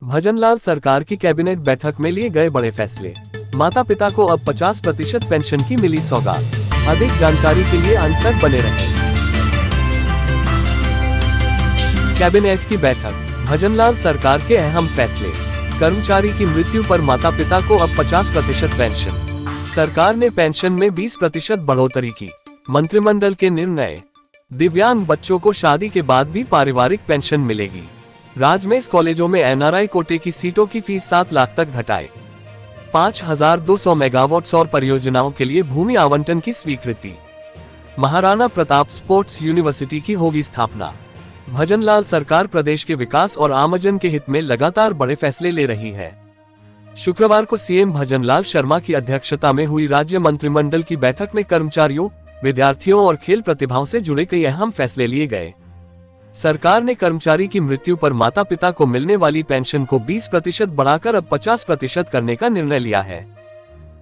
भजनलाल सरकार की कैबिनेट बैठक में लिए गए बड़े फैसले। माता पिता को अब 50% पेंशन की मिली सौगात। अधिक जानकारी के लिए अंत तक बने रहें। कैबिनेट की बैठक, भजनलाल सरकार के अहम फैसले। कर्मचारी की मृत्यु पर माता पिता को अब 50% पेंशन। सरकार ने पेंशन में 20% बढ़ोतरी की। मंत्रिमंडल के निर्णय। दिव्यांग बच्चों को शादी के बाद भी पारिवारिक पेंशन मिलेगी। राजमेश कॉलेजों में एनआरआई कोटे की सीटों की फीस 7 लाख तक घटाए। 5200 मेगावाट सौर परियोजनाओं के लिए भूमि आवंटन की स्वीकृति। महाराणा प्रताप स्पोर्ट्स यूनिवर्सिटी की होगी स्थापना। भजनलाल सरकार प्रदेश के विकास और आमजन के हित में लगातार बड़े फैसले ले रही है। शुक्रवार को सीएम भजनलाल शर्मा की अध्यक्षता में हुई राज्य मंत्रिमंडल की बैठक में कर्मचारियों, विद्यार्थियों और खेल प्रतिभाओं से जुड़े कई अहम फैसले लिए गए। सरकार ने कर्मचारी की मृत्यु पर माता पिता को मिलने वाली पेंशन को 20% बढ़ाकर अब 50% करने का निर्णय लिया है।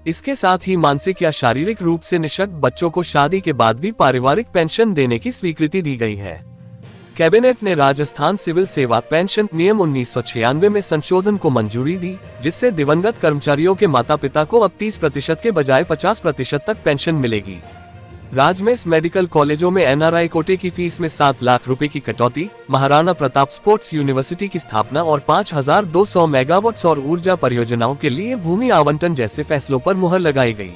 इसके साथ ही मानसिक या शारीरिक रूप से निःशक्त बच्चों को शादी के बाद भी पारिवारिक पेंशन देने की स्वीकृति दी गई है। कैबिनेट ने राजस्थान सिविल सेवा पेंशन नियम 1996 में संशोधन को मंजूरी दी, जिससे दिवंगत कर्मचारियों के माता पिता को अब 30% के बजाय 50% तक पेंशन मिलेगी। राजमेश मेडिकल कॉलेजों में एनआरआई कोटे की फीस में 7 लाख रुपए की कटौती, महाराणा प्रताप स्पोर्ट्स यूनिवर्सिटी की स्थापना और 5200 मेगावाट सौर ऊर्जा परियोजनाओं के लिए भूमि आवंटन जैसे फैसलों पर मुहर लगाई गई।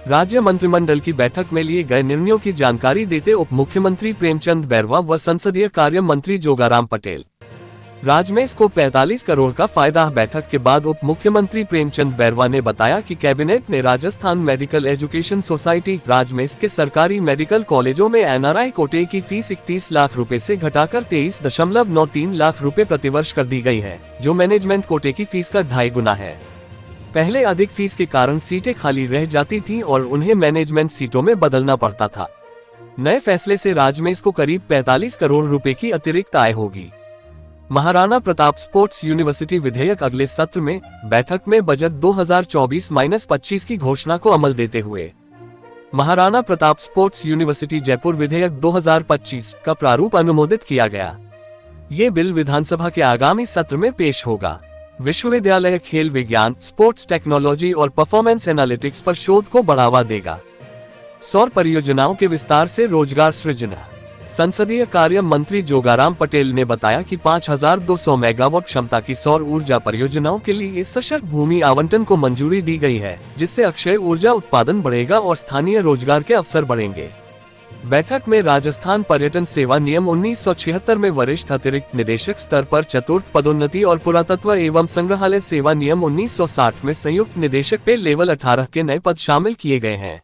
राज्य मंत्रिमंडल की बैठक में लिए गए निर्णयों की जानकारी देते उप मुख्यमंत्री प्रेमचंद बैरवा व संसदीय कार्य मंत्री जोगाराम पटेल। राजमेश को 45 करोड़ का फायदा। बैठक के बाद उप मुख्यमंत्री प्रेमचंद बैरवा ने बताया कि कैबिनेट ने राजस्थान मेडिकल एजुकेशन सोसाइटी राजमेश के सरकारी मेडिकल कॉलेजों में एनआरआई कोटे की फीस 31 लाख रुपए से घटाकर 23.93 लाख रुपए प्रतिवर्ष कर दी गई है, जो मैनेजमेंट कोटे की फीस का 2.5 गुना है। पहले अधिक फीस के कारण सीटें खाली रह जाती थीं और उन्हें मैनेजमेंट सीटों में बदलना पड़ता था। नए फैसले से राजमेश को करीब 45 करोड़ रुपए की अतिरिक्त आय होगी। महाराणा प्रताप स्पोर्ट्स यूनिवर्सिटी विधेयक अगले सत्र में बैठक में बजट 2024-25 की घोषणा को अमल देते हुए महाराणा प्रताप स्पोर्ट्स यूनिवर्सिटी जयपुर विधेयक 2025 का प्रारूप अनुमोदित किया गया। ये बिल विधानसभा के आगामी सत्र में पेश होगा। विश्वविद्यालय खेल विज्ञान, स्पोर्ट्स टेक्नोलॉजी और परफॉर्मेंस एनालिटिक्स पर शोध को बढ़ावा देगा। सौर परियोजनाओं के विस्तार से रोजगार सृजन। संसदीय कार्य मंत्री जोगाराम पटेल ने बताया कि 5200 मेगावाट क्षमता की सौर ऊर्जा परियोजनाओं के लिए सशर्त भूमि आवंटन को मंजूरी दी गई है, जिससे अक्षय ऊर्जा उत्पादन बढ़ेगा और स्थानीय रोजगार के अवसर बढ़ेंगे। बैठक में राजस्थान पर्यटन सेवा नियम 1976 में वरिष्ठ अतिरिक्त निदेशक स्तर पर चतुर्थ पदोन्नति और पुरातत्व एवं संग्रहालय सेवा नियम 1960 में संयुक्त निदेशक पे लेवल 18 के नए पद शामिल किए गए हैं।